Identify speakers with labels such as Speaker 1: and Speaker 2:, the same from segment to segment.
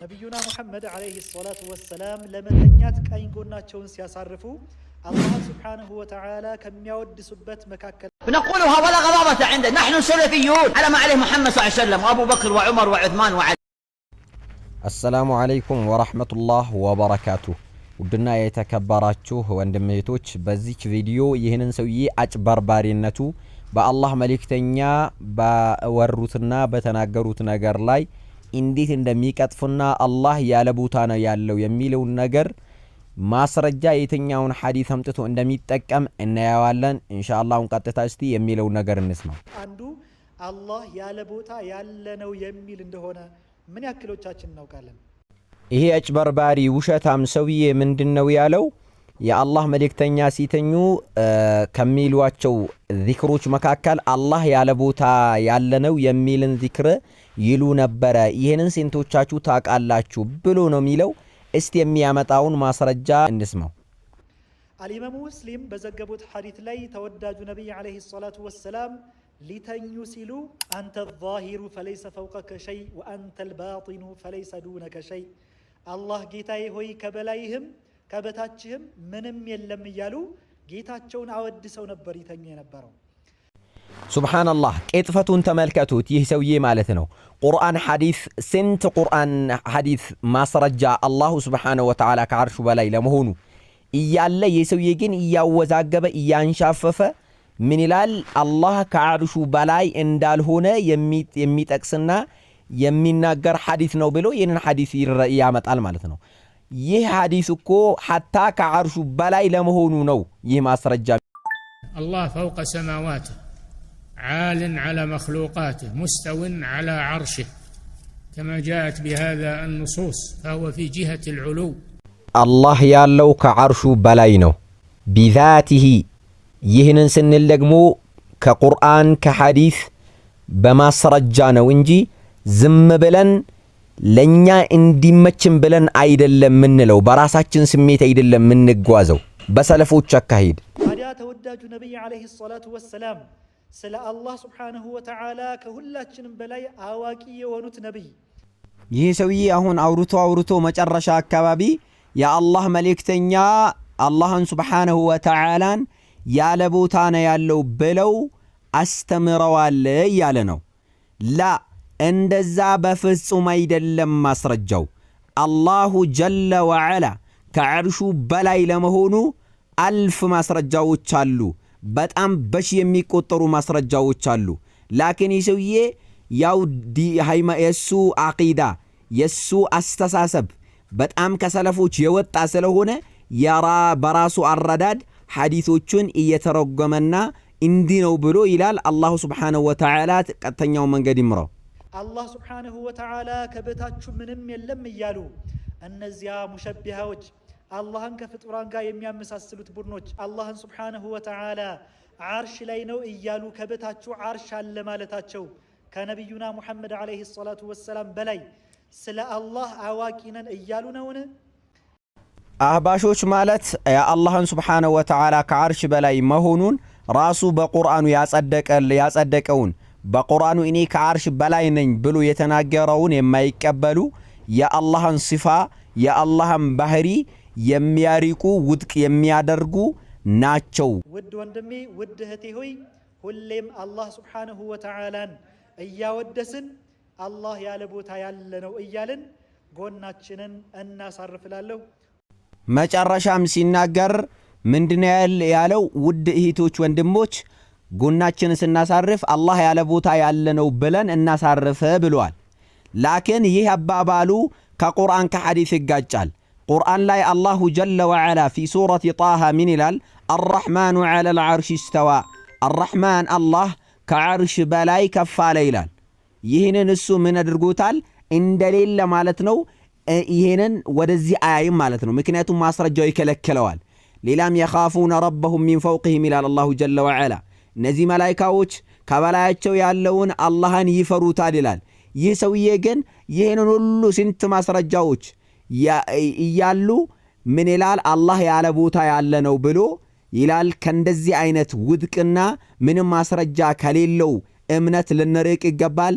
Speaker 1: ነብዩና ሙሐመድ አለይሂ ሰላቱ ወሰላም ለመተኛት ቀኝ ጎናቸውን ሲያሳርፉ አላህ ሱብሓነሁ ወተዓላ ከሚያወድሱበት መካከል
Speaker 2: بنقولها ولا غضاضة عندنا نحن سلفيون على ما عليه محمد صلى الله عليه وسلم وأبو بكر وعمر وعثمان وعلي.
Speaker 3: السلام عليكم ورحمة الله وبركاته. ውድና የተከበራችሁ ወንድምቶች በዚህ ቪዲዮ ይህንን ሰውዬ አጭበርባሪነቱ በአላህ መልእክተኛ ባወሩትና በተናገሩት ነገር ላይ እንዴት እንደሚቀጥፍና አላህ ያለ ቦታ ነው ያለው የሚለው ነገር ማስረጃ የትኛውን ሐዲስ አምጥቶ እንደሚጠቀም እናያዋለን። ኢንሻአላህ ቀጥታ እስቲ የሚለው ነገር እንስማ።
Speaker 1: አንዱ አላህ ያለ ቦታ ያለ ነው የሚል እንደሆነ ምን ያክሎቻችን እናውቃለን?
Speaker 3: ይሄ አጭበርባሪ ውሸታም ሰውዬ ምንድነው ያለው? የአላህ መልእክተኛ ሲተኙ ከሚሏቸው ዚክሮች መካከል አላህ ያለ ቦታ ያለ ነው የሚልን ዚክር ይሉ ነበረ። ይሄንን ስንቶቻችሁ ታውቃላችሁ ብሎ ነው የሚለው። እስቲ የሚያመጣውን ማስረጃ እንስማው።
Speaker 1: አልኢማሙ ሙስሊም በዘገቡት ሐዲስ ላይ ተወዳጁ ነብይ አለይሂ ሰላቱ ወሰላም ሊተኙ ሲሉ አንተ ዛሂሩ ፈለይሰ ፈውቀከ ሸይ ወአንተ አልባጢኑ ፈለይሰ ዱነከ ሸይ፣ አላህ ጌታዬ ሆይ ከበላይህም ከበታችህም ምንም የለም እያሉ ጌታቸውን አወድሰው ነበር ይተኙ የነበረው።
Speaker 3: ሱብሃንአላህ ቅጥፈቱን ተመልከቱት። ይህ ሰውዬ ማለት ነው ቁርአን ሐዲስ ስንት ቁርአን ሐዲስ ማስረጃ አላሁ ሱብሃነሁ ወተዓላ ከአርሹ በላይ ለመሆኑ እያለ የሰውዬ ግን እያወዛገበ እያንሻፈፈ ምን ይላል? አላህ ከአርሹ በላይ እንዳልሆነ የሚጠቅስና የሚናገር ሐዲስ ነው ብሎ ይህንን ሐዲስ ያመጣል ማለት ነው። ይህ ሐዲስ እኮ ሐታ ከአርሹ በላይ ለመሆኑ ነው ይህ ማስረጃ።
Speaker 4: አላህ ፈውቀ ሰማዋቲህ عال على مخلوقاته مستو على عرشه كما جاءت بهذا النصوص فهو في جهة العلو. الله
Speaker 3: يالو كعرشو بلاينو بذاته يهنن سنل دغمو كقرآن كحديث بما سرجانو እንጂ ዝም ብለን ለኛ እንዲመችን ብለን አይደለም ምንለው፣ በራሳችን ስሜት አይደለም ምንጓዘው በሰለፎች አካሄድ።
Speaker 1: ታዲያ ተወዳጁ ነብይ አለይሂ ሰላቱ ወሰላም ስለ አላህ ሱብሓነሁ ወተዓላ ከሁላችንም በላይ አዋቂ የሆኑት ነብይ
Speaker 3: ይህ ሰውዬ አሁን አውርቶ መጨረሻ አካባቢ የአላህ መልእክተኛ አላህን ሱብሓነሁ ወተዓላን ያለ ቦታ ነው ያለው ብለው አስተምረዋል ያለ ነው። ላ እንደዛ በፍጹም አይደለም ማስረጃው። አላሁ ጀለ ወዐላ ከዐርሹ በላይ ለመሆኑ አልፍ ማስረጃዎች አሉ። በጣም በሺ የሚቆጠሩ ማስረጃዎች አሉ። ላኪን ይሰውዬ ያው የሱ አቂዳ የሱ አስተሳሰብ በጣም ከሰለፎች የወጣ ስለሆነ በራሱ አረዳድ ሐዲሶቹን እየተረጎመና እንዲህ ነው ብሎ ይላል። አላሁ ሱብሓነሁ ወተዓላ ቀጥተኛው መንገድ ይምራው።
Speaker 1: አላህ ሱብሓነሁ ወተዓላ ከበታችሁ ምንም የለም እያሉ እነዚያ ሙሸቢሃዎች አላህን ከፍጡራን ጋር የሚያመሳስሉት ቡድኖች አላህን ሱብሓነሁ ወተዓላ ዓርሽ ላይ ነው እያሉ ከበታችሁ ዓርሽ አለ ማለታቸው ከነቢዩና ሙሐመድ አለይሂ ሰላቱ ወሰላም በላይ ስለ አላህ አዋቂ ነን እያሉ ነውን?
Speaker 3: አህባሾች ማለት የአላህን ሱብሓነሁ ወተዓላ ከዓርሽ በላይ መሆኑን ራሱ በቁርአኑ ያጸደቀውን በቁርአኑ እኔ ከዓርሽ በላይ ነኝ ብሎ የተናገረውን የማይቀበሉ የአላህን ሲፋ የአላህን ባህሪ የሚያሪቁ ውድቅ የሚያደርጉ ናቸው።
Speaker 1: ውድ ወንድሜ ውድ እህቴ ሆይ ሁሌም አላህ ሱብሓነሁ ወተዓላን እያወደስን አላህ ያለ ቦታ ያለ ነው እያልን ጎናችንን እናሳርፍላለሁ።
Speaker 3: መጨረሻም ሲናገር ምንድነው ያለው? ውድ እህቶች ወንድሞች ጎናችንን ስናሳርፍ አላህ ያለ ቦታ ያለ ነው ብለን እናሳርፍ ብሏል። ላኪን ይህ አባባሉ ከቁርአን ከሐዲስ ይጋጫል። ቁርአን ላይ አላሁ ጀለ ወዐላ ፊ ሱረት ጣሃ ምን ይላል? አርረሕማኑ ዐለል ዐርሽ እስተዋ፣ አርረሕማን አላህ ከዐርሽ በላይ ከፍ አለ ይላል። ይህንን እሱ ምን አድርጎታል? እንደሌለ ማለት ነው። ይህንን ወደዚህ አያይም ማለት ነው። ምክንያቱም ማስረጃው ይከለክለዋል። ሌላም የኻፉነ ረበሁም ሚን ፈውቅህም ይላል አላሁ ጀለ ወዐላ። እነዚህ መላይካዎች ከበላያቸው ያለውን አላህን ይፈሩታል ይላል። ይህ ሰውዬ ግን ይህንን ሁሉ ስንት ማስረጃዎች እያሉ ምን ይላል? አላህ ያለ ቦታ ያለ ነው ብሎ ይላል። ከእንደዚህ አይነት ውድቅና ምንም ማስረጃ ከሌለው እምነት ልንርቅ ይገባል።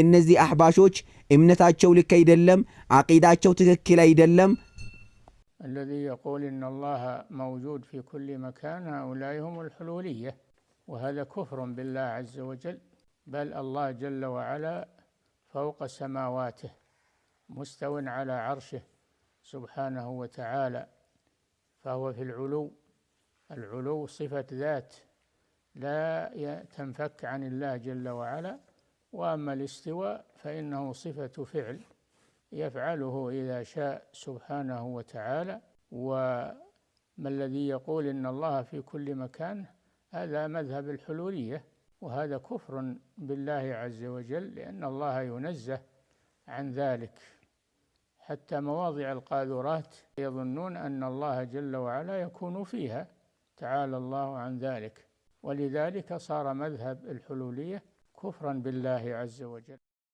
Speaker 3: እነዚህ አህባሾች እምነታቸው ልክ አይደለም፣ ዓቂዳቸው ትክክል አይደለም።
Speaker 4: الذي يقول إن الله موجود في كل مكان هؤلاء هم الحلولية، وهذا كفر بالله عز وجل. بل الله جل وعلا فوق سماواته مستو على عرشه سبحانه وتعالى، فهو في العلو. العلو صفة ذات لا تنفك عن الله جل وعلا. وأما الاستواء فإنه صفة فعل يفعله إذا شاء سبحانه وتعالى. وما الذي يقول إن الله في كل مكان هذا مذهب الحلولية، وهذا كفر بالله عز وجل، لأن الله ينزه عن ذلك. حتى مواضع القاذورات يظنون أن الله جل وعلا يكون فيها، تعالى الله عن ذلك. ولذلك صار مذهب الحلولية كفرا بالله عز وجل.